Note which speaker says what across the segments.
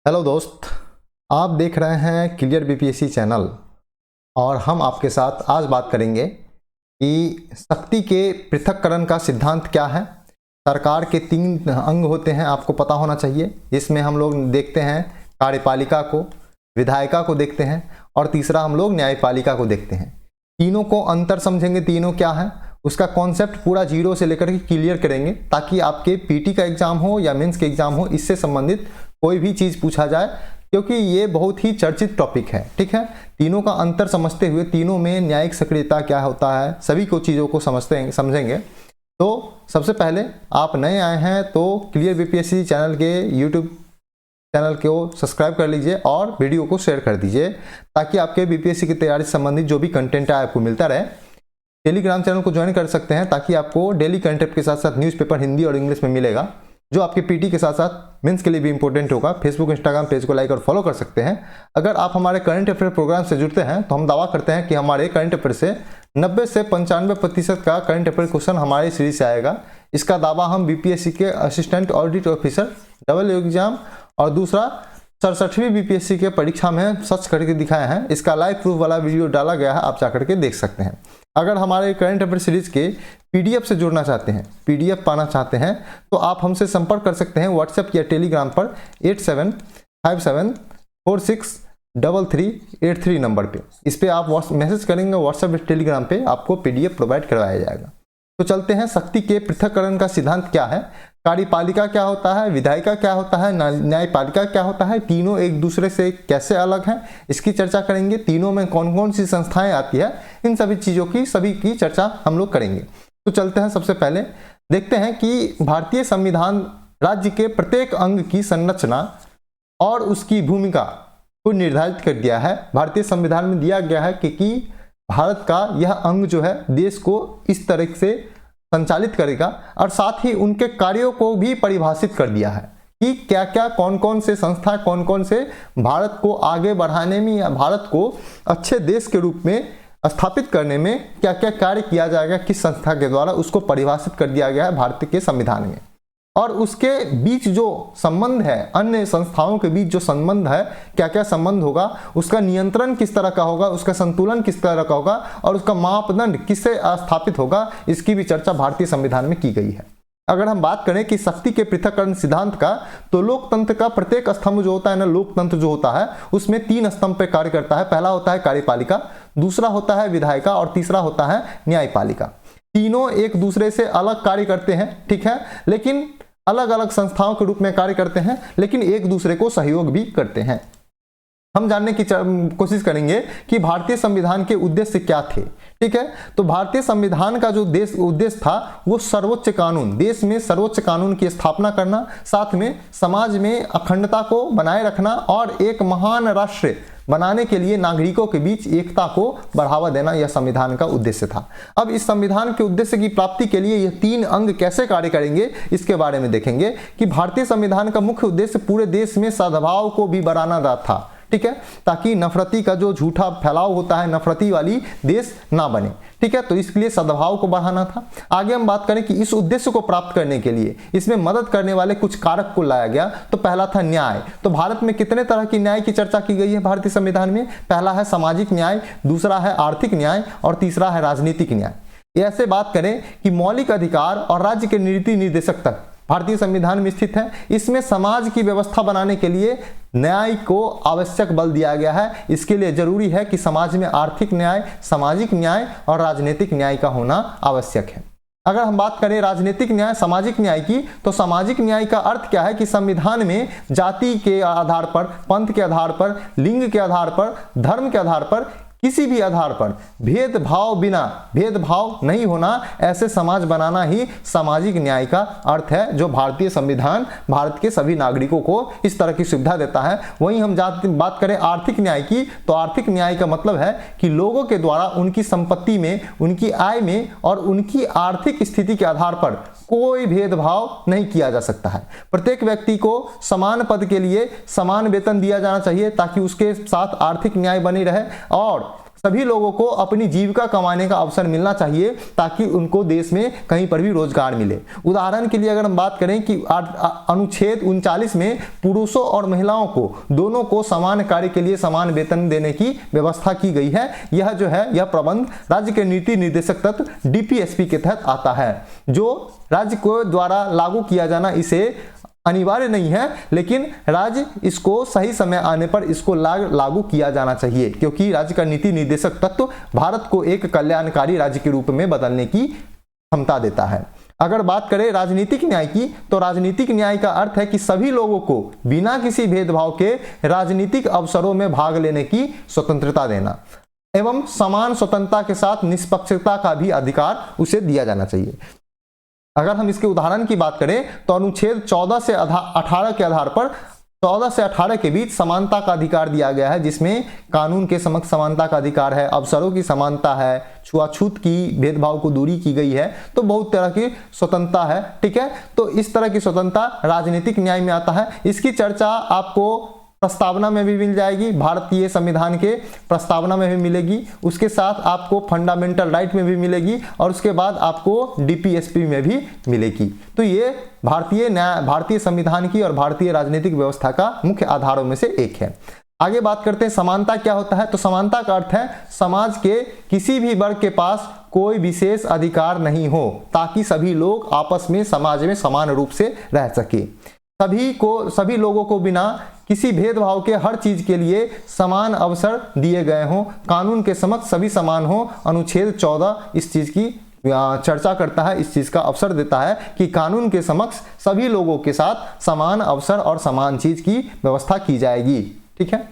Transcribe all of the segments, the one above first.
Speaker 1: Hello दोस्त, आप देख रहे हैं क्लियर बीपीएससी चैनल और हम आपके साथ आज बात करेंगे कि शक्ति के पृथक्करण का सिद्धांत क्या है। सरकार के 3 अंग होते हैं, आपको पता होना चाहिए। इसमें हम लोग देखते हैं कार्यपालिका को, विधायिका को देखते हैं और तीसरा हम लोग न्यायपालिका को देखते हैं। तीनों को अंतर समझेंगे, तीनों क्या है उसका कॉन्सेप्ट पूरा जीरो से लेकर के क्लियर करेंगे, ताकि आपके पीटी का एग्जाम हो या मेंस के एग्जाम हो, इससे संबंधित कोई भी चीज़ पूछा जाए, क्योंकि ये बहुत ही चर्चित टॉपिक है। ठीक है, तीनों का अंतर समझते हुए तीनों में न्यायिक सक्रियता क्या होता है, सभी को चीज़ों को समझेंगे। तो सबसे पहले आप नए आए हैं तो क्लियर बीपीएससी चैनल के यूट्यूब चैनल को सब्सक्राइब कर लीजिए और वीडियो को शेयर कर दीजिए, ताकि आपके बीपीएससी की तैयारी से संबंधित जो भी कंटेंट है आपको मिलता रहे। टेलीग्राम चैनल को ज्वाइन कर सकते हैं, ताकि आपको डेली कंटेंट के साथ साथ न्यूज़पेपर हिंदी और इंग्लिश में मिलेगा, जो आपके पीटी के साथ साथ मेंस के लिए भी इंपॉर्टेंट होगा। फेसबुक इंस्टाग्राम पेज को लाइक और फॉलो कर सकते हैं। अगर आप हमारे करंट अफेयर प्रोग्राम से जुड़ते हैं तो हम दावा करते हैं कि हमारे करंट अफेयर से 90 से 95% का करंट अफेयर क्वेश्चन हमारी सीरीज से आएगा। इसका दावा हम बीपीएससी के assistant audit officer double exam और दूसरा 67वीं बीपीएससी के परीक्षा में सर्च करके दिखाए हैं। इसका लाइव प्रूफ वाला वीडियो डाला गया है, आप जाकर के देख सकते हैं। अगर हमारे करंट अफेयर सीरीज के पीडीएफ से जुड़ना चाहते हैं, पीडीएफ पाना चाहते हैं, तो आप हमसे संपर्क कर सकते हैं व्हाट्सएप या टेलीग्राम पर 8757463383 नंबर पे। इस पे आप मैसेज करेंगे व्हाट्सएप या टेलीग्राम पे, आपको पीडीएफ प्रोवाइड करवाया जाएगा। तो चलते हैं, शक्ति के पृथक्करण का सिद्धांत क्या है, कार्यपालिका क्या होता है, विधायिका क्या होता है, न्यायपालिका क्या होता है, तीनों एक दूसरे से कैसे अलग हैं, इसकी चर्चा करेंगे। तीनों में कौन कौन सी संस्थाएं आती है, इन सभी चीज़ों की सभी की चर्चा हम लोग करेंगे। तो चलते हैं, सबसे पहले देखते हैं कि भारतीय संविधान राज्य के प्रत्येक अंग की संरचना और उसकी भूमिका को निर्धारित कर दिया है। भारतीय संविधान में दिया गया है कि भारत का यह अंग जो है देश को इस तरह से संचालित करेगा, और साथ ही उनके कार्यों को भी परिभाषित कर दिया है कि क्या क्या कौन कौन से संस्था कौन कौन से भारत को आगे बढ़ाने में या भारत को अच्छे देश के रूप में स्थापित करने में क्या क्या कार्य किया जाएगा, किस संस्था के द्वारा, उसको परिभाषित कर दिया गया है भारत के संविधान में। और उसके बीच जो संबंध है, अन्य संस्थाओं के बीच जो संबंध है, क्या क्या संबंध होगा, उसका नियंत्रण किस तरह का होगा, उसका संतुलन किस तरह का होगा और उसका मापदंड किससे स्थापित होगा, इसकी भी चर्चा भारतीय संविधान में की गई है। अगर हम बात करें कि शक्ति के पृथक्करण सिद्धांत का, तो लोकतंत्र का प्रत्येक स्तंभ जो होता है ना, लोकतंत्र जो होता है उसमें 3 स्तंभ पे कार्य करता है। पहला होता है कार्यपालिका, दूसरा होता है विधायिका और तीसरा होता है न्यायपालिका। तीनों एक दूसरे से अलग कार्य करते हैं, ठीक है, लेकिन अलग अलग संस्थाओं के रूप में कार्य करते हैं, लेकिन एक दूसरे को सहयोग भी करते हैं। हम जानने की कोशिश करेंगे कि भारतीय संविधान के उद्देश्य क्या थे। ठीक है, तो भारतीय संविधान का जो उद्देश्य था वो सर्वोच्च कानून, देश में सर्वोच्च कानून की स्थापना करना, साथ में समाज में अखंडता को बनाए रखना और एक महान राष्ट्र बनाने के लिए नागरिकों के बीच एकता को बढ़ावा देना, यह संविधान का उद्देश्य था। अब इस संविधान के उद्देश्य की प्राप्ति के लिए ये 3 अंग कैसे कार्य करेंगे, इसके बारे में देखेंगे कि भारतीय संविधान का मुख्य उद्देश्य पूरे देश में सद्भाव को भी बढ़ाना था। ठीक है, ताकि नफरती का जो झूठा फैलाव होता है, नफरती वाली देश ना बने। ठीक है, तो इसके लिए सद्भाव को बढ़ाना था। आगे हम बात करें कि इस उद्देश्य को प्राप्त करने के लिए इसमें मदद करने वाले कुछ कारक को लाया गया। तो पहला था न्याय। तो भारत में कितने तरह की न्याय की चर्चा की गई है भारतीय संविधान में? पहला है सामाजिक न्याय, दूसरा है आर्थिक न्याय और तीसरा है राजनीतिक न्याय। ऐसे बात करें कि मौलिक अधिकार और राज्य के नीति निर्देशक तक भारतीय संविधान में स्थित है। इसमें समाज की व्यवस्था बनाने के लिए न्याय को आवश्यक बल दिया गया है। इसके लिए जरूरी है कि समाज में आर्थिक न्याय, सामाजिक न्याय और राजनीतिक न्याय का होना आवश्यक है। अगर हम बात करें राजनीतिक न्याय, सामाजिक न्याय की, तो सामाजिक न्याय का अर्थ क्या है कि संविधान में जाति के आधार पर, पंथ के आधार पर, लिंग के आधार पर, धर्म के आधार पर, किसी भी आधार पर भेदभाव नहीं होना, ऐसे समाज बनाना ही सामाजिक न्याय का अर्थ है, जो भारतीय संविधान भारत के सभी नागरिकों को इस तरह की सुविधा देता है। वहीं हम बात करें आर्थिक न्याय की, तो आर्थिक न्याय का मतलब है कि लोगों के द्वारा उनकी संपत्ति में, उनकी आय में और उनकी आर्थिक स्थिति के आधार पर कोई भेदभाव नहीं किया जा सकता है। प्रत्येक व्यक्ति को समान पद के लिए समान वेतन दिया जाना चाहिए, ताकि उसके साथ आर्थिक न्याय बनी रहे और सभी लोगों को अपनी जीविका कमाने का अवसर मिलना चाहिए ताकि उनको देश में कहीं पर भी रोजगार मिले। उदाहरण के लिए अगर हम बात करें कि अनुच्छेद 39 में पुरुषों और महिलाओं को दोनों को समान कार्य के लिए समान वेतन देने की व्यवस्था की गई है। यह जो है यह प्रबंध राज्य के नीति निर्देशक तत्व डीपीएसपी के तहत आता है, जो राज्य को द्वारा लागू किया जाना इसे अनिवार्य नहीं है, लेकिन राज्य इसको सही समय आने पर इसको लागू किया जाना चाहिए, क्योंकि राज्य का नीति निर्देशक तत्व भारत को एक कल्याणकारी राज्य के रूप में बदलने की क्षमता देता है। अगर बात करें राजनीतिक न्याय की, तो राजनीतिक न्याय का अर्थ है कि सभी लोगों को बिना किसी भेदभाव के राजनीतिक अवसरों में भाग लेने की स्वतंत्रता देना एवं समान स्वतंत्रता के साथ निष्पक्षता का भी अधिकार उसे दिया जाना चाहिए। अगर हम इसके उदाहरण की बात करें तो अनुच्छेद 14 से 18 के आधार पर 14 से 18 के बीच समानता का अधिकार दिया गया है, जिसमें कानून के समक्ष समानता का अधिकार है, अवसरों की समानता है, छुआछूत की भेदभाव को दूरी की गई है, तो बहुत तरह की स्वतंत्रता है। ठीक है, तो इस तरह की स्वतंत्रता राजनीतिक न्याय में आता है। इसकी चर्चा आपको प्रस्तावना में भी मिल जाएगी, भारतीय संविधान के प्रस्तावना में भी मिलेगी, उसके साथ आपको फंडामेंटल राइट में भी मिलेगी और उसके बाद आपको डीपीएसपी में भी मिलेगी। तो ये भारतीय संविधान की और भारतीय राजनीतिक व्यवस्था का मुख्य आधारों में से एक है। आगे बात करते हैं समानता क्या होता है। तो समानता का अर्थ है समाज के किसी भी वर्ग के पास कोई विशेष अधिकार नहीं हो, ताकि सभी लोग आपस में समाज में समान रूप से रह सके। सभी लोगों को बिना किसी भेदभाव के हर चीज के लिए समान अवसर दिए गए हों, कानून के समक्ष सभी समान हो। अनुच्छेद 14 इस चीज की चर्चा करता है, इस चीज का अवसर देता है कि कानून के समक्ष सभी लोगों के साथ समान अवसर और समान चीज की व्यवस्था की जाएगी। ठीक है,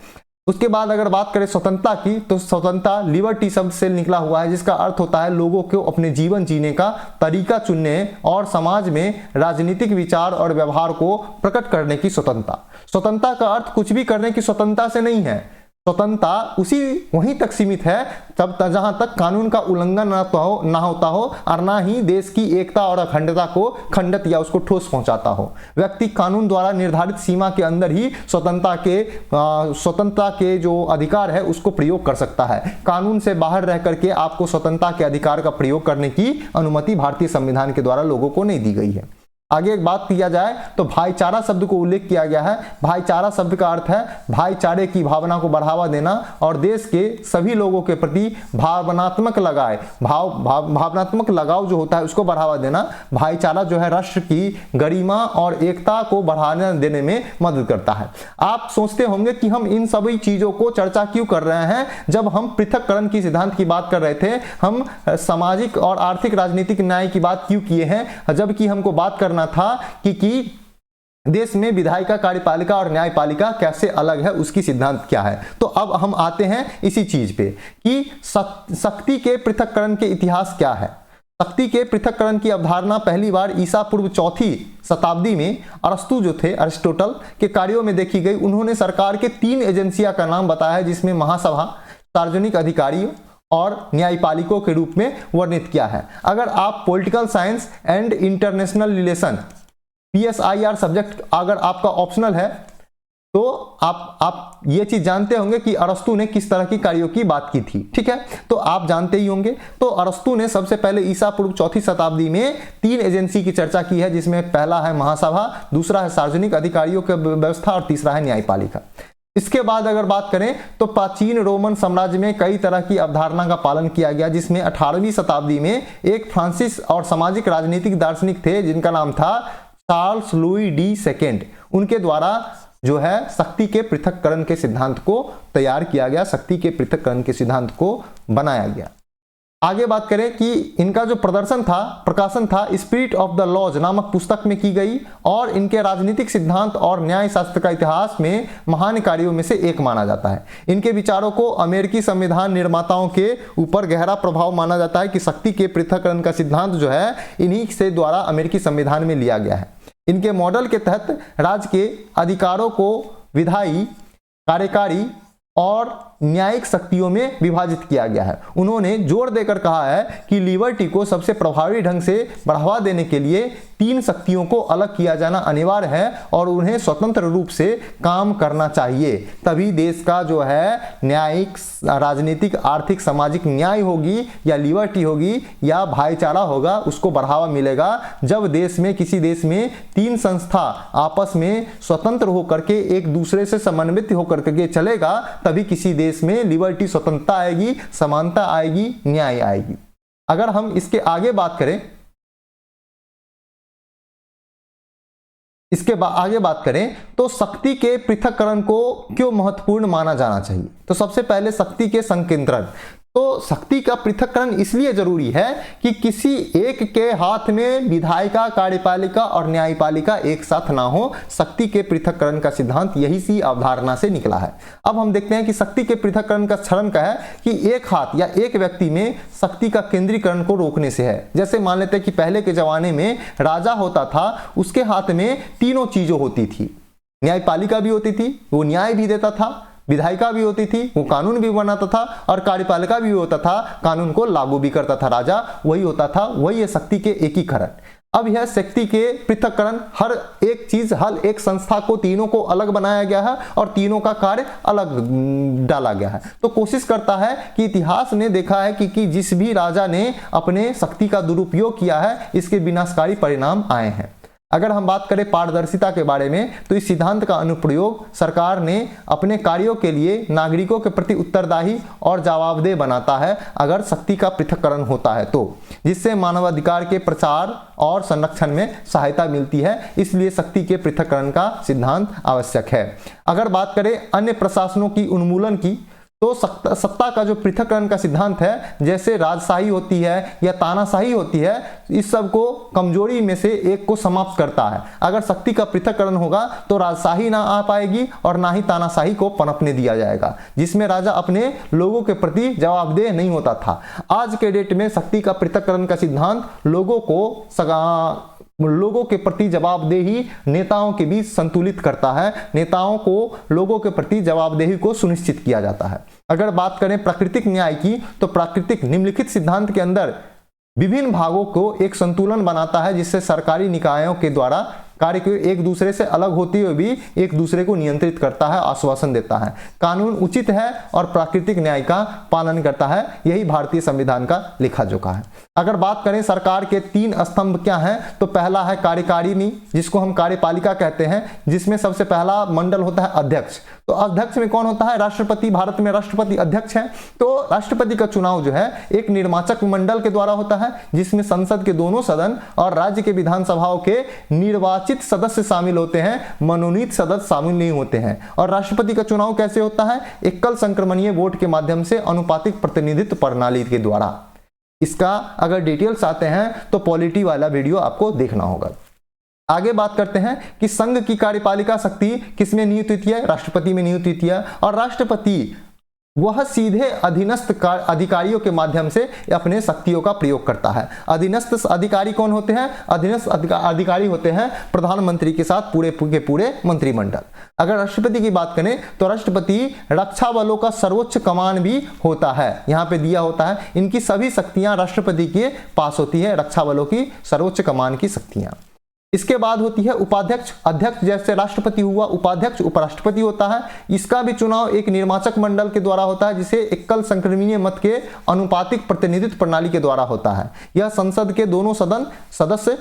Speaker 1: उसके बाद अगर बात करें स्वतंत्रता की, तो स्वतंत्रता लिबर्टी शब्द से निकला हुआ है, जिसका अर्थ होता है लोगों को अपने जीवन जीने का तरीका चुनने और समाज में राजनीतिक विचार और व्यवहार को प्रकट करने की स्वतंत्रता। स्वतंत्रता का अर्थ कुछ भी करने की स्वतंत्रता से नहीं है। स्वतंत्रता वहीं तक सीमित है तब जहां तक कानून का उल्लंघन ना होता हो और ना ही देश की एकता और अखंडता को खंडित या उसको ठोस पहुंचाता हो। व्यक्ति कानून द्वारा निर्धारित सीमा के अंदर ही स्वतंत्रता के जो अधिकार है उसको प्रयोग कर सकता है। कानून से बाहर रह करके आपको स्वतंत्रता के अधिकार का प्रयोग करने की अनुमति भारतीय संविधान के द्वारा लोगों को नहीं दी गई है। आगे एक बात किया जाए तो भाईचारा शब्द को उल्लेख किया गया है। भाईचारा शब्द का अर्थ है भाईचारे की भावना को बढ़ावा देना और देश के सभी लोगों के प्रति भावनात्मक लगाव जो होता है उसको बढ़ावा देना। भाईचारा जो है राष्ट्र की गरिमा और एकता को बढ़ाने देने में मदद करता है। आप सोचते होंगे कि हम इन सभी चीजों को चर्चा क्यों कर रहे हैं, जब हम पृथक्करण की सिद्धांत की बात कर रहे थे, हम सामाजिक और आर्थिक राजनीतिक न्याय की बात क्यों किए हैं, जबकि हमको बात करना था कि देश में विधायिका, कार्यपालिका और न्यायपालिका कैसे अलग है, उसकी सिद्धांत क्या है। तो अब हम आते हैं इसी चीज पे कि शक्ति के पृथक्करण के इतिहास क्या है। शक्ति के पृथक्करण की अवधारणा पहली बार ईसा पूर्व 4वीं शताब्दी में अरस्तु जो थे, अरिस्टोटल के कार्यों में देखी गई। उन्होंने सरकार के 3 एजेंसियों का नाम बताया, जिसमें महासभा, सार्वजनिक अधिकारियों और न्यायपालिकों के रूप में वर्णित किया है। अगर आप political science and international relation PSIR subject अगर आपका ऑप्शनल है तो आप ये चीज जानते होंगे कि अरस्तु ने किस तरह की कार्यों की बात की थी। ठीक है, तो आप जानते ही होंगे। तो अरस्तु ने सबसे पहले ईसा पूर्व 4वीं शताब्दी में 3 एजेंसी की चर्चा की है, जिसमें पहला है महासभा, दूसरा है सार्वजनिक अधिकारियों की व्यवस्था और तीसरा है न्यायपालिका। इसके बाद अगर बात करें तो प्राचीन रोमन साम्राज्य में कई तरह की अवधारणा का पालन किया गया, जिसमें 18वीं शताब्दी में एक फ्रांसिस और सामाजिक राजनीतिक दार्शनिक थे जिनका नाम था चार्ल्स लुई डी सेकेंड। उनके द्वारा जो है शक्ति के पृथक्करण के सिद्धांत को तैयार किया गया, शक्ति के पृथक्करण के सिद्धांत को बनाया गया। आगे बात करें कि इनका जो प्रकाशन था स्पिरिट ऑफ द लॉज नामक पुस्तक में की गई और इनके राजनीतिक सिद्धांत और न्याय शास्त्र का इतिहास में महान कार्यों में से एक माना जाता है। इनके विचारों को अमेरिकी संविधान निर्माताओं के ऊपर गहरा प्रभाव माना जाता है कि शक्ति के पृथक्करण का सिद्धांत जो है इन्हीं से द्वारा अमेरिकी संविधान में लिया गया है। इनके मॉडल के तहत राज्य के अधिकारों को विधायी, कार्यकारी और न्यायिक शक्तियों में विभाजित किया गया है। उन्होंने जोर देकर कहा है कि लिबर्टी को सबसे प्रभावी ढंग से बढ़ावा देने के लिए 3 शक्तियों को अलग किया जाना अनिवार्य है और उन्हें स्वतंत्र रूप से काम करना चाहिए। तभी देश का जो है न्यायिक, राजनीतिक, आर्थिक, सामाजिक न्याय होगी या लिबर्टी होगी या भाईचारा होगा, उसको बढ़ावा मिलेगा। जब देश में, किसी देश में 3 संस्था आपस में स्वतंत्र होकर के एक दूसरे से समन्वित होकर के चलेगा, तभी किसी देश में लिबर्टी, स्वतंत्रता आएगी, समानता आएगी, न्याय आएगी। अगर हम इसके आगे बात करें, आगे बात करें तो शक्ति के पृथक्करण को क्यों महत्वपूर्ण माना जाना चाहिए। तो सबसे पहले शक्ति के संकेंद्रण। तो शक्ति का पृथक्करण इसलिए जरूरी है कि किसी एक के हाथ में विधायिका, कार्यपालिका और न्यायपालिका एक साथ ना हो। शक्ति के पृथक्करण का सिद्धांत यही सी अवधारणा से निकला है। अब हम देखते हैं कि शक्ति के पृथक्करण का क्षरण क्या है कि एक हाथ या एक व्यक्ति में शक्ति का केंद्रीकरण को रोकने से है। जैसे मान लेते हैं कि पहले के जमाने में राजा होता था, उसके हाथ में तीनों चीजें होती थी। न्यायपालिका भी होती थी, वो न्याय भी देता था, विधायिका भी होती थी, वो कानून भी बनाता था, और कार्यपालिका भी होता था, कानून को लागू भी करता था राजा, वही होता था। वही है शक्ति के एकीकरण। अब यह शक्ति के पृथक्करण, हर एक चीज, हर एक संस्था को, तीनों को अलग बनाया गया है और तीनों का कार्य अलग डाला गया है। तो कोशिश करता है कि इतिहास ने देखा है कि जिस भी राजा ने अपने शक्ति का दुरुपयोग किया है, इसके विनाशकारी परिणाम आए हैं। अगर हम बात करें पारदर्शिता के बारे में, तो इस सिद्धांत का अनुप्रयोग सरकार ने अपने कार्यों के लिए नागरिकों के प्रति उत्तरदायी और जवाबदेह बनाता है अगर शक्ति का पृथक्करण होता है तो, जिससे मानवाधिकार के प्रचार और संरक्षण में सहायता मिलती है। इसलिए शक्ति के पृथक्करण का सिद्धांत आवश्यक है। अगर बात करें अन्य प्रशासनों की उन्मूलन की, तो सत्ता का जो पृथक्करण का सिद्धांत है, जैसे राजशाही होती है या तानाशाही होती है, इस सब को कमजोरी में से एक को समाप्त करता है। अगर शक्ति का पृथक्करण होगा तो राजशाही ना आ पाएगी और ना ही तानाशाही को पनपने दिया जाएगा, जिसमें राजा अपने लोगों के प्रति जवाबदेह नहीं होता था। आज के डेट में शक्ति का पृथक्करण का सिद्धांत लोगों के प्रति जवाबदेही नेताओं के बीच संतुलित करता है। नेताओं को लोगों के प्रति जवाबदेही को सुनिश्चित किया जाता है। अगर बात करें प्राकृतिक न्याय की, तो प्राकृतिक निम्नलिखित सिद्धांत के अंदर विभिन्न भागों को एक संतुलन बनाता है, जिससे सरकारी निकायों के द्वारा कार्य को एक दूसरे से अलग होते हुए भी एक दूसरे को नियंत्रित करता है, आश्वासन देता है। कानून उचित है और प्राकृतिक न्याय का पालन करता है। यही भारतीय संविधान का लेखा जोखा है। अगर बात करें सरकार के 3 स्तंभ क्या हैं, तो पहला है कार्यकारिणी, जिसको हम कार्यपालिका कहते हैं, जिसमें सबसे पहला मंडल होता है अध्यक्ष। तो अध्यक्ष में कौन होता है? राष्ट्रपति। भारत में राष्ट्रपति अध्यक्ष है। तो राष्ट्रपति का चुनाव जो है एक निर्वाचक मंडल के द्वारा होता है, जिसमें संसद के दोनों सदन और राज्य के विधानसभाओं के निर्वाचित सदस्य शामिल होते हैं, मनोनीत सदस्य शामिल नहीं होते हैं। और राष्ट्रपति का चुनाव कैसे होता है? एकल संक्रमणीय वोट के माध्यम से अनुपातिक प्रतिनिधित्व प्रणाली के द्वारा। इसका अगर डिटेल्स आते हैं तो पॉलिटी वाला वीडियो आपको देखना होगा। आगे बात करते हैं कि संघ की कार्यपालिका शक्ति किसमें नियुक्त होती है? राष्ट्रपति में नियुक्त होती है। और राष्ट्रपति वह सीधे अधीनस्थ अधिकारियों के माध्यम से अपने शक्तियों का प्रयोग करता है। अधीनस्थ अधिकारी कौन होते हैं? अधीनस्थ अधिकारी होते हैं प्रधानमंत्री के साथ पूरे के पूरे मंत्रिमंडल। अगर राष्ट्रपति की बात करें तो राष्ट्रपति रक्षा बलों का सर्वोच्च कमान भी होता है, यहाँ पे दिया होता है। इनकी सभी शक्तियां राष्ट्रपति के पास होती है, रक्षा बलों की सर्वोच्च कमान की शक्तियां। इसके बाद होती है उपाध्यक्ष। अध्यक्ष जैसे राष्ट्रपति हुआ, उपाध्यक्ष उपराष्ट्रपति होता है। इसका भी चुनाव एक निर्वाचक मंडल के द्वारा होता है, जिसे एकल संक्रमणीय मत के अनुपातिक प्रतिनिधित्व प्रणाली के द्वारा होता है। यह संसद के दोनों सदन सदस्य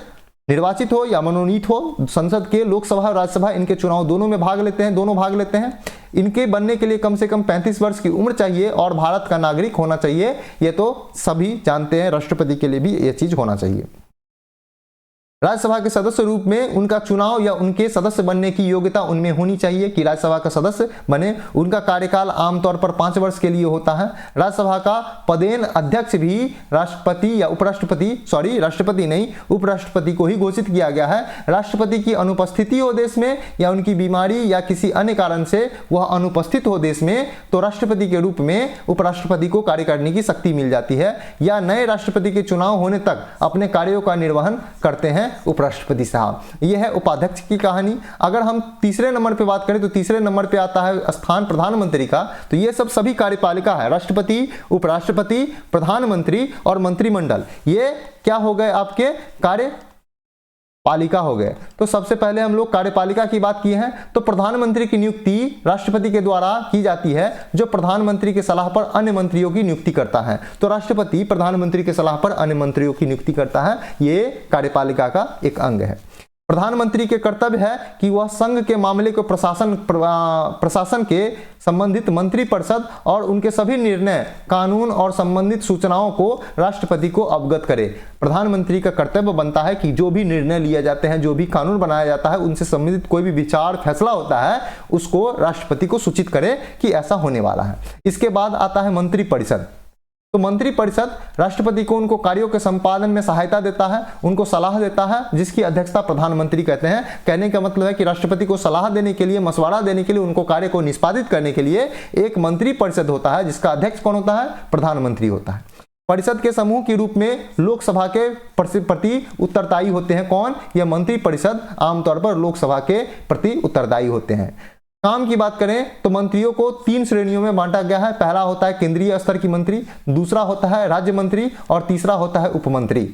Speaker 1: निर्वाचित हो या मनोनीत हो, संसद के लोकसभा और राज्यसभा इनके चुनाव दोनों में भाग लेते हैं, दोनों भाग लेते हैं। इनके बनने के लिए कम से कम 35 वर्ष की उम्र चाहिए और भारत का नागरिक होना चाहिए। ये तो सभी जानते हैं, राष्ट्रपति के लिए भी ये चीज होना चाहिए। राज्यसभा के सदस्य रूप में उनका चुनाव या उनके सदस्य बनने की योग्यता उनमें होनी चाहिए कि राज्यसभा का सदस्य बने। उनका कार्यकाल आमतौर पर 5 वर्ष के लिए होता है। राज्यसभा का पदेन अध्यक्ष भी राष्ट्रपति या राष्ट्रपति नहीं, उपराष्ट्रपति को ही घोषित किया गया है। राष्ट्रपति की अनुपस्थिति हो देश में या उनकी बीमारी या किसी अन्य कारण से वह अनुपस्थित हो देश में, तो राष्ट्रपति के रूप में उपराष्ट्रपति को कार्य करने की शक्ति मिल जाती है, या नए राष्ट्रपति के चुनाव होने तक अपने कार्यों का निर्वहन करते हैं। उपराष्ट्रपति साहब। यह है उपाध्यक्ष की कहानी। अगर हम तीसरे नंबर पे बात करें तो तीसरे नंबर पे आता है स्थान प्रधानमंत्री का। तो ये सब सभी कार्यपालिका है, राष्ट्रपति, उपराष्ट्रपति, प्रधानमंत्री और मंत्रिमंडल, ये क्या हो गए आपके कार्यपालिका हो गए। तो सबसे पहले हम लोग कार्यपालिका की बात किए हैं। तो प्रधानमंत्री की नियुक्ति राष्ट्रपति के द्वारा की जाती है, जो प्रधानमंत्री के सलाह पर अन्य मंत्रियों की नियुक्ति करता है। तो राष्ट्रपति प्रधानमंत्री के सलाह पर अन्य मंत्रियों की नियुक्ति करता है, ये कार्यपालिका का एक अंग है। प्रधानमंत्री के कर्तव्य है कि वह संघ के मामले को प्रशासन के संबंधित मंत्रिपरिषद और उनके सभी निर्णय, कानून और संबंधित सूचनाओं को राष्ट्रपति को अवगत करे। प्रधानमंत्री का कर्तव्य बनता है कि जो भी निर्णय लिए जाते हैं, जो भी कानून बनाया जाता है, उनसे संबंधित कोई भी विचार, फैसला होता है, उसको राष्ट्रपति को सूचित करे कि ऐसा होने वाला है। इसके बाद आता है मंत्रिपरिषद। तो मंत्रिपरिषद राष्ट्रपति को उनको कार्यों के संपादन में सहायता देता है, उनको सलाह देता है, जिसकी अध्यक्षता प्रधानमंत्री कहते हैं। कहने का मतलब है कि राष्ट्रपति को सलाह देने के लिए, मशवरा देने के लिए, उनको कार्य को निष्पादित करने के लिए एक मंत्रिपरिषद होता है, जिसका अध्यक्ष कौन होता है? प्रधानमंत्री होता है। परिषद के समूह के रूप में लोकसभा के प्रति उत्तरदायी होते हैं। कौन? यह मंत्रिपरिषद आमतौर पर लोकसभा के प्रति उत्तरदायी होते हैं। काम की बात करें तो मंत्रियों को 3 श्रेणियों में बांटा गया है। पहला होता है केंद्रीय स्तर की मंत्री, दूसरा होता है राज्य मंत्री और तीसरा होता है उपमंत्री।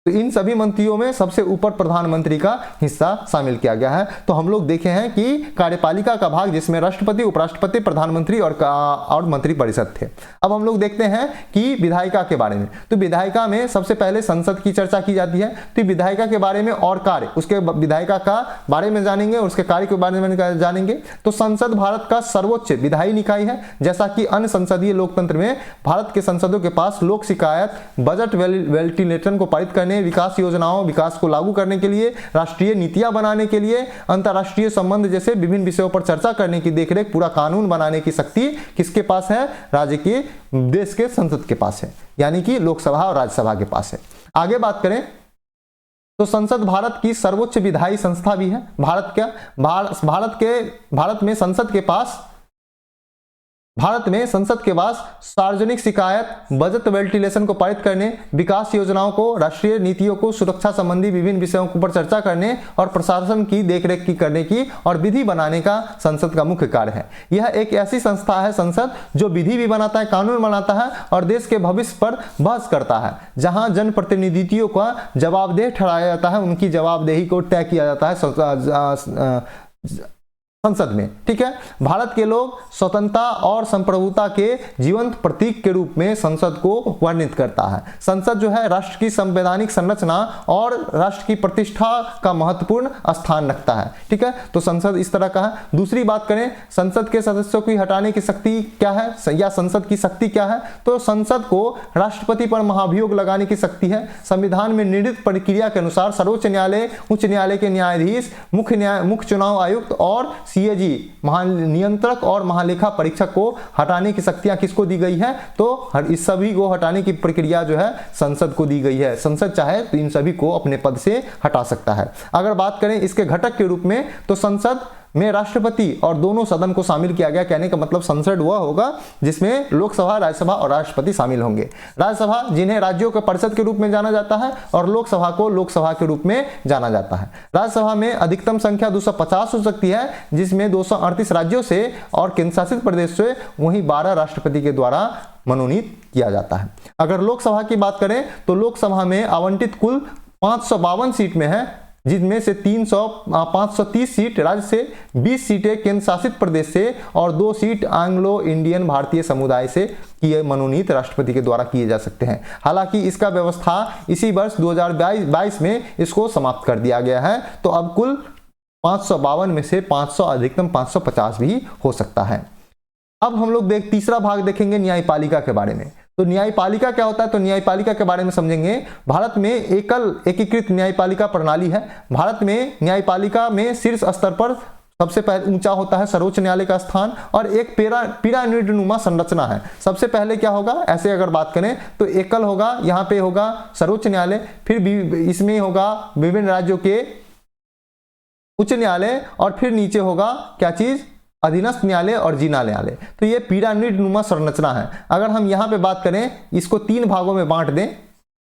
Speaker 1: तो इन सभी मंत्रियों में सबसे ऊपर प्रधानमंत्री का हिस्सा शामिल किया गया है। तो हम लोग देखे हैं कि कार्यपालिका का भाग जिसमें राष्ट्रपति, उपराष्ट्रपति, प्रधानमंत्री और मंत्रिपरिषद थे। अब हम लोग देखते हैं कि विधायिका के बारे में। तो विधायिका में सबसे पहले संसद की चर्चा की जाती है। तो विधायिका के बारे में और कार्य, उसके विधायिका का बारे में जानेंगे और उसके कार्य के बारे में जानेंगे। तो संसद भारत का सर्वोच्च विधायी निकाय है। जैसा कि अन्य संसदीय लोकतंत्र में भारत के संसदों के पास लोक शिकायत, बजट वेंटिलेशन को पारित करने, विकास योजनाओं, विकास को लागू करने के लिए, राष्ट्रीय नीतियां बनाने के लिए, अंतर्राष्ट्रीय संबंध जैसे विभिन्न विषयों पर चर्चा करने की, देखरेख, पूरा कानून बनाने की शक्ति किसके पास है? राज्य के, देश के संसद के पास है, यानी कि लोकसभा और राज्यसभा के पास है। आगे बात करें तो संसद भारत की सर्वोच्च विधायी संस्था भी है। भारत में संसद के पास सार्वजनिक शिकायत, बजट वेंटिलेशन को पारित करने, विकास योजनाओं को, राष्ट्रीय नीतियों को, सुरक्षा संबंधी विभिन्न विषयों पर चर्चा करने और प्रशासन की देखरेख की करने की और विधि बनाने का संसद का मुख्य कार्य है। यह एक ऐसी संस्था है संसद जो विधि भी बनाता है, कानून बनाता है और देश के भविष्य पर बहस करता है। जहां जनप्रतिनिधियों का जवाबदेह ठहराया जाता है, उनकी जवाबदेही को तय किया जाता है संसद में। ठीक है, भारत के लोग स्वतंत्रता और संप्रभुता के जीवंत प्रतीक के रूप में संसद को वर्णित करता है। संसद जो है राष्ट्र की संवैधानिक संरचना और राष्ट्र की प्रतिष्ठा का महत्वपूर्ण स्थान रखता है। ठीक है, तो संसद इस तरह का है। दूसरी बात करें संसद के सदस्यों की हटाने की शक्ति क्या है या संसद की शक्ति क्या है? तो संसद को राष्ट्रपति पर महाभियोग लगाने की शक्ति है। संविधान में निर्धारित प्रक्रिया के अनुसार सर्वोच्च न्यायालय, उच्च न्यायालय के न्यायाधीश, मुख्य चुनाव आयुक्त और सीएजी महानियंत्रक और महालेखा परीक्षक को हटाने की शक्तियां किसको दी गई है? तो इस सभी को हटाने की प्रक्रिया जो है संसद को दी गई है। संसद चाहे तो इन सभी को अपने पद से हटा सकता है। अगर बात करें इसके घटक के रूप में तो संसद में राष्ट्रपति और दोनों सदन को शामिल किया गया। कहने का मतलब संसद वह होगा जिसमें लोकसभा, राज्यसभा और राष्ट्रपति शामिल होंगे। राज्यसभा जिन्हें राज्यों के परिषद के रूप में जाना जाता है और लोकसभा को लोकसभा के रूप में जाना जाता है। राज्यसभा में अधिकतम संख्या 250 हो सकती है, जिसमें 238 राज्यों से और केंद्र शासित प्रदेश से, वहीं 12 राष्ट्रपति के द्वारा मनोनीत किया जाता है। अगर लोकसभा की बात करें तो लोकसभा में आवंटित कुल 552 सीट में है, जिनमें से 530 सीट राज्य से, 20 सीटें केंद्र शासित प्रदेश से और 2 सीट एंग्लो इंडियन भारतीय समुदाय से किए मनोनीत राष्ट्रपति के द्वारा किए जा सकते हैं। हालांकि इसका व्यवस्था इसी वर्ष 2022 में इसको समाप्त कर दिया गया है। तो अब कुल 552 में से 500 अधिकतम 550 भी हो सकता है। अब हम लोग तीसरा भाग देखेंगे न्यायपालिका के बारे में। तो न्यायपालिका क्या होता है? तो न्यायपालिका के बारे में समझेंगे। भारत में एकीकृत न्यायपालिका प्रणाली है। भारत में न्यायपालिका में शीर्ष स्तर पर सबसे पहले ऊंचा होता है सर्वोच्च न्यायालय का स्थान और एक पिरामिड नुमा संरचना है। सबसे पहले क्या होगा? ऐसे अगर बात करें तो एकल होगा, यहाँ पे होगा सर्वोच्च न्यायालय, फिर इसमें होगा विभिन्न राज्यों के उच्च न्यायालय और फिर नीचे होगा क्या चीज? अधीनस्थ न्यायालय और जिला न्यायालय। तो ये पिरामिड नुमा संरचना है। अगर हम यहाँ पे बात करें, इसको 3 भागों में बांट दें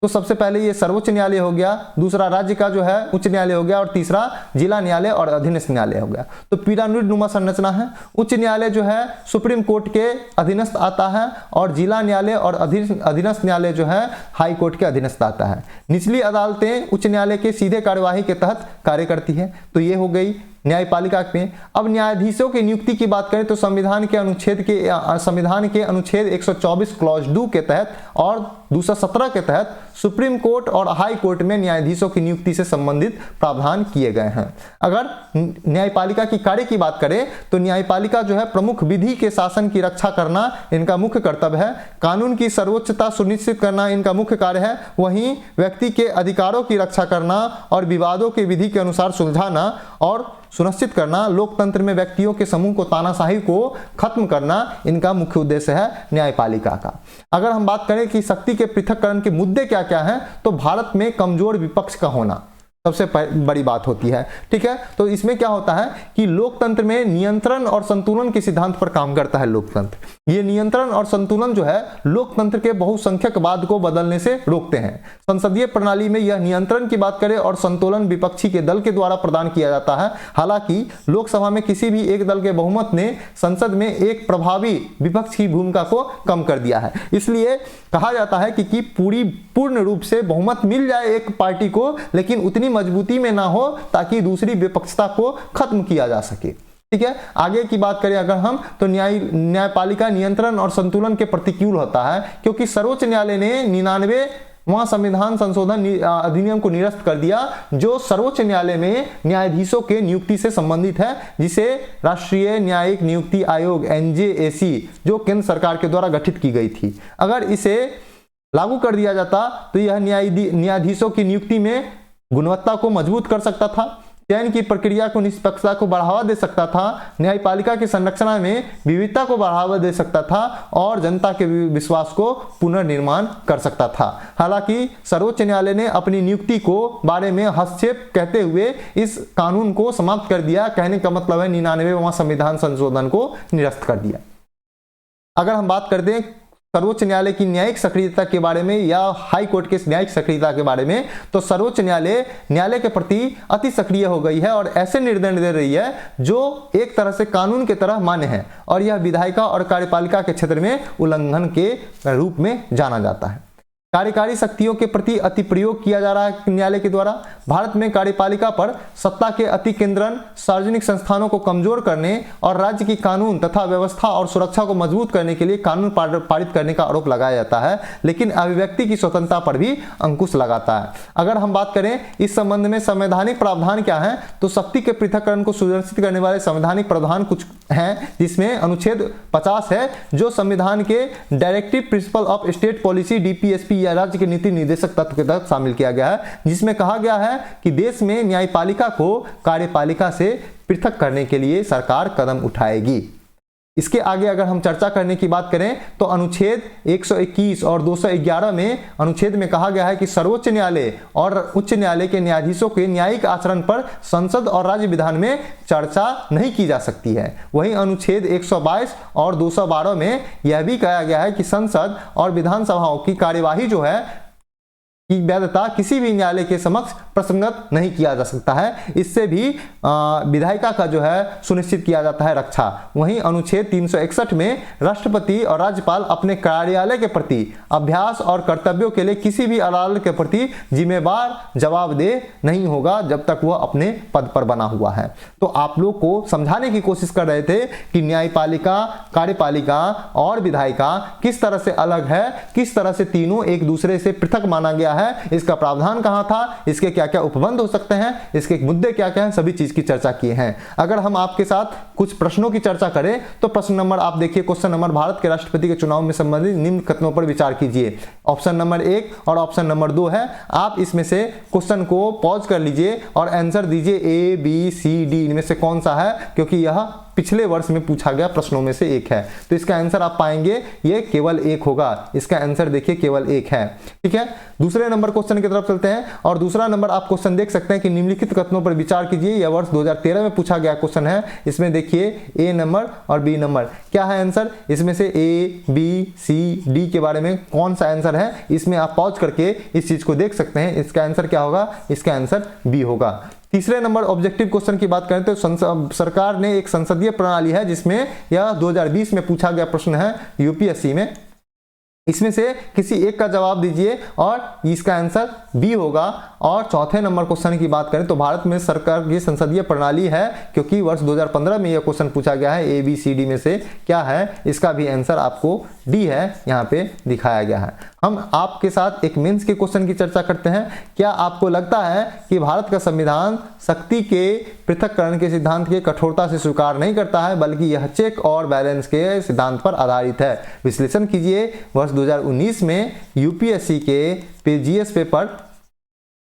Speaker 1: तो सबसे पहले ये सर्वोच्च न्यायालय हो गया, दूसरा राज्य का जो है उच्च न्यायालय हो गया, और तीसरा जिला न्यायालय और अधीनस्थ न्यायालय हो गया। तो पिरामिड नुमा संरचना है। उच्च न्यायालय जो है सुप्रीम कोर्ट के अधीनस्थ आता है, और जिला न्यायालय और अधीनस्थ न्यायालय जो है हाई कोर्ट के अधीनस्थ आता है। निचली अदालतें उच्च न्यायालय के सीधे कार्यवाही के तहत कार्य करती है। तो ये हो गई न्यायपालिका में। अब न्यायाधीशों की नियुक्ति की बात करें तो संविधान के अनुच्छेद 124 क्लॉज 2 के तहत और 217 के तहत सुप्रीम कोर्ट और हाई कोर्ट में न्यायाधीशों की नियुक्ति से संबंधित प्रावधान किए गए हैं। अगर न्यायपालिका की कार्य की बात करें तो न्यायपालिका जो है प्रमुख विधि के शासन की रक्षा करना इनका मुख्य कर्तव्य है। कानून की सर्वोच्चता सुनिश्चित करना इनका मुख्य कार्य है। वहीं व्यक्ति के अधिकारों की रक्षा करना और विवादों के विधि के अनुसार सुलझाना और सुनिश्चित करना, लोकतंत्र में व्यक्तियों के समूह को तानाशाही को खत्म करना इनका मुख्य उद्देश्य है न्यायपालिका का। अगर हम बात करें कि शक्ति के पृथक्करण के मुद्दे क्या क्या हैं, तो भारत में कमजोर विपक्ष का होना सबसे बड़ी बात होती है। ठीक है, तो इसमें क्या होता है कि लोकतंत्र में नियंत्रण और संतुलन के सिद्धांत पर काम करता है लोकतंत्र। ये नियंत्रण और संतुलन जो है लोकतंत्र के बहुसंख्यकवाद को बदलने से रोकते हैं। संसदीय प्रणाली में यह नियंत्रण की बात करें और संतुलन विपक्षी के दल के द्वारा प्रदान किया जाता है। हालांकि लोकसभा में किसी भी एक दल के बहुमत ने संसद में एक प्रभावी विपक्ष की भूमिका को कम कर दिया है। इसलिए कहा जाता है कि पूर्ण रूप से बहुमत मिल जाए एक पार्टी को, लेकिन उतनी मजबूती में ना हो ताकि दूसरी विपक्षता को खत्म किया जा सके। ठीक है, आगे की बात करें अगर हम तो न्यायपालिका नियंत्रण और संतुलन के प्रतिकूल होता है, क्योंकि सर्वोच्च न्यायालय ने 99वां संविधान संशोधन अधिनियम को निरस्त कर दिया, जो सर्वोच्च न्यायालय में न्यायाधीशों के नियुक्ति से संबंधित है, जिसे राष्ट्रीय न्यायिक नियुक्ति आयोग NJAC जो केंद्र सरकार के द्वारा गठित की गई थी। अगर इसे लागू कर दिया जाता तो यह न्यायाधीशों की नियुक्ति में गुणवत्ता को मजबूत कर सकता था, चयन की प्रक्रिया को निष्पक्षता को बढ़ावा दे सकता था, न्यायपालिका की संरचना में विविधता को बढ़ावा दे सकता था और जनता के विश्वास को पुनर्निर्माण कर सकता था। हालांकि सर्वोच्च न्यायालय ने अपनी नियुक्ति को बारे में हस्तक्षेप कहते हुए इस कानून को समाप्त कर दिया। कहने का मतलब है 99वां संविधान संशोधन को निरस्त कर दिया। अगर हम बात करते हैं सर्वोच्च न्यायालय की न्यायिक सक्रियता के बारे में या हाई कोर्ट के न्यायिक सक्रियता के बारे में, तो सर्वोच्च न्यायालय के प्रति अति सक्रिय हो गई है और ऐसे निर्णय दे रही है जो एक तरह से कानून की तरह मान्य है, और यह विधायिका और कार्यपालिका के क्षेत्र में उल्लंघन के रूप में जाना जाता है। कार्यकारी शक्तियों के प्रति अति प्रयोग किया जा रहा है न्यायालय के द्वारा। भारत में कार्यपालिका पर सत्ता के अति केंद्रण, सार्वजनिक संस्थानों को कमजोर करने और राज्य की कानून तथा व्यवस्था और सुरक्षा को मजबूत करने के लिए कानून पारित करने का आरोप लगाया जाता है, लेकिन अभिव्यक्ति की स्वतंत्रता पर भी अंकुश लगाता है। अगर हम बात करें इस संबंध में संवैधानिक प्रावधान क्या है, तो शक्ति के पृथक्करण को सुनिश्चित करने वाले संवैधानिक प्रावधान कुछ हैं, जिसमें अनुच्छेद 50 है, जो संविधान के directive principle of state policy DPSP या राज्य के नीति निर्देशक तत्व के तहत शामिल किया गया है, जिसमें कहा गया है कि देश में न्यायपालिका को कार्यपालिका से पृथक करने के लिए सरकार कदम उठाएगी। इसके आगे अगर हम चर्चा करने की बात करें तो अनुच्छेद 121 और 211 में अनुच्छेद में कहा गया है कि सर्वोच्च न्यायालय और उच्च न्यायालय के न्यायाधीशों के न्यायिक आचरण पर संसद और राज्य विधान में चर्चा नहीं की जा सकती है। वहीं अनुच्छेद 122 और 212 में यह भी कहा गया है कि संसद और विधानसभाओं की कार्यवाही जो है की वैधता किसी भी न्यायालय के समक्ष प्रसंगत नहीं किया जा सकता है। इससे भी विधायिका का जो है सुनिश्चित किया जाता है रक्षा। वहीं अनुच्छेद 361 में राष्ट्रपति और राज्यपाल अपने कार्यालय के प्रति अभ्यास और कर्तव्यों के लिए किसी भी अदालत के प्रति जिम्मेवार जवाबदेह नहीं होगा जब तक वह अपने पद पर बना हुआ है। तो आप लोग को समझाने की कोशिश कर रहे थे कि न्यायपालिका, कार्यपालिका और विधायिका किस तरह से अलग है, किस तरह से तीनों एक दूसरे से पृथक माना गया है, इसका प्रावधान कहां था, इसके क्या क्या उपबंध हो सकते हैं, इसके मुद्दे क्या क्या हैं, सभी चीज की चर्चा किए हैं। अगर हम आपके साथ कुछ प्रश्नों की चर्चा करें तो प्रश्न नंबर आप देखिए, क्वेश्चन नंबर भारत के राष्ट्रपति के चुनाव में संबंधित निम्न कथनों पर विचार कीजिए। ऑप्शन नंबर 1 और ऑप्शन नंबर 2 है। आप इसमें से क्वेश्चन को पॉज कर लीजिए और आंसर दीजिए A, B, C, D इनमें से कौन सा है, क्योंकि यह पिछले वर्ष में पूछा गया प्रश्नों में से एक है। तो इसका आंसर आप पाएंगे ये केवल एक होगा, इसका आंसर देखिए केवल एक है। ठीक है, दूसरे नंबर क्वेश्चन की तरफ चलते हैं और दूसरा नंबर आप क्वेश्चन देख सकते हैं कि निम्नलिखित कथनों पर विचार कीजिए। यह वर्ष 2013 में पूछा गया क्वेश्चन है। इसमें देखिए ए नंबर और बी नंबर, क्या है आंसर? इसमें से ए बी सी डी के बारे में कौन सा आंसर है, इसमें आप पॉज करके इस चीज को देख सकते हैं। इसका आंसर क्या होगा? इसका आंसर बी होगा। तीसरे नंबर ऑब्जेक्टिव क्वेश्चन की बात करें तो सरकार ने एक संसदीय प्रणाली है जिसमें यह 2020 में पूछा गया प्रश्न है यूपीएससी में। इसमें से किसी एक का जवाब दीजिए और इसका आंसर बी होगा। और चौथे नंबर क्वेश्चन की बात करें तो भारत में सरकार की संसदीय प्रणाली है, क्योंकि वर्ष 2015 में यह क्वेश्चन पूछा गया है। ए बी सी डी में से क्या है? इसका भी आंसर आपको डी है, यहाँ पे दिखाया गया है। हम आपके साथ एक मेंस के क्वेश्चन की चर्चा करते हैं। क्या आपको लगता है कि भारत का संविधान शक्ति के पृथक्करण के सिद्धांत के कठोरता से स्वीकार नहीं करता है, बल्कि यह चेक और बैलेंस के सिद्धांत पर आधारित है? विश्लेषण कीजिए। वर्ष 2019 में यूपीएससी के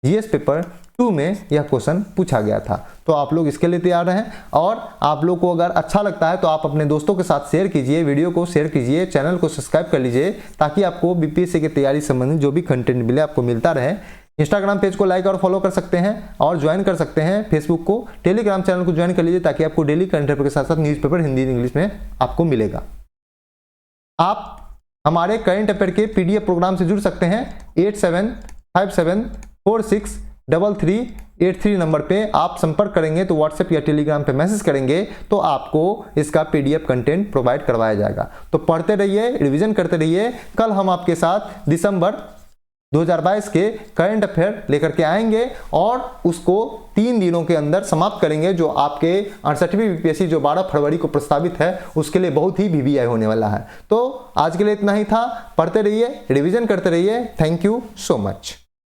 Speaker 1: जीएस पेपर 2 में यह क्वेश्चन पूछा गया था। तो आप लोग इसके लिए तैयार रहें और आप लोग को अगर अच्छा लगता है तो आप अपने दोस्तों के साथ शेयर कीजिए, वीडियो को शेयर कीजिए, चैनल को सब्सक्राइब कर लीजिए, ताकि आपको बीपीएससी की तैयारी संबंधित जो भी कंटेंट मिले आपको मिलता रहे। इंस्टाग्राम पेज को लाइक और फॉलो कर सकते हैं और ज्वाइन कर सकते हैं फेसबुक को, टेलीग्राम चैनल को ज्वाइन कर लीजिए, ताकि आपको डेली करंट अफेयर के साथ साथ न्यूज़पेपर हिंदी इंग्लिश में आपको मिलेगा। आप हमारे करंट अफेयर के पीडीएफ प्रोग्राम से जुड़ सकते हैं। 8757463383 नंबर पे आप संपर्क करेंगे तो व्हाट्सएप या टेलीग्राम पे मैसेज करेंगे तो आपको इसका पीडीएफ कंटेंट प्रोवाइड करवाया जाएगा। तो पढ़ते रहिए, रिवीजन करते रहिए। कल हम आपके साथ दिसंबर 2022 के करंट अफेयर लेकर के आएंगे और उसको 3 दिनों के अंदर समाप्त करेंगे, जो आपके 68वीं बीपीएससी जो 12 फरवरी को प्रस्तावित है उसके लिए बहुत ही वीवीआई होने वाला है। तो आज के लिए इतना ही था। पढ़ते रहिए, रिवीजन करते रहिए। Thank you so much.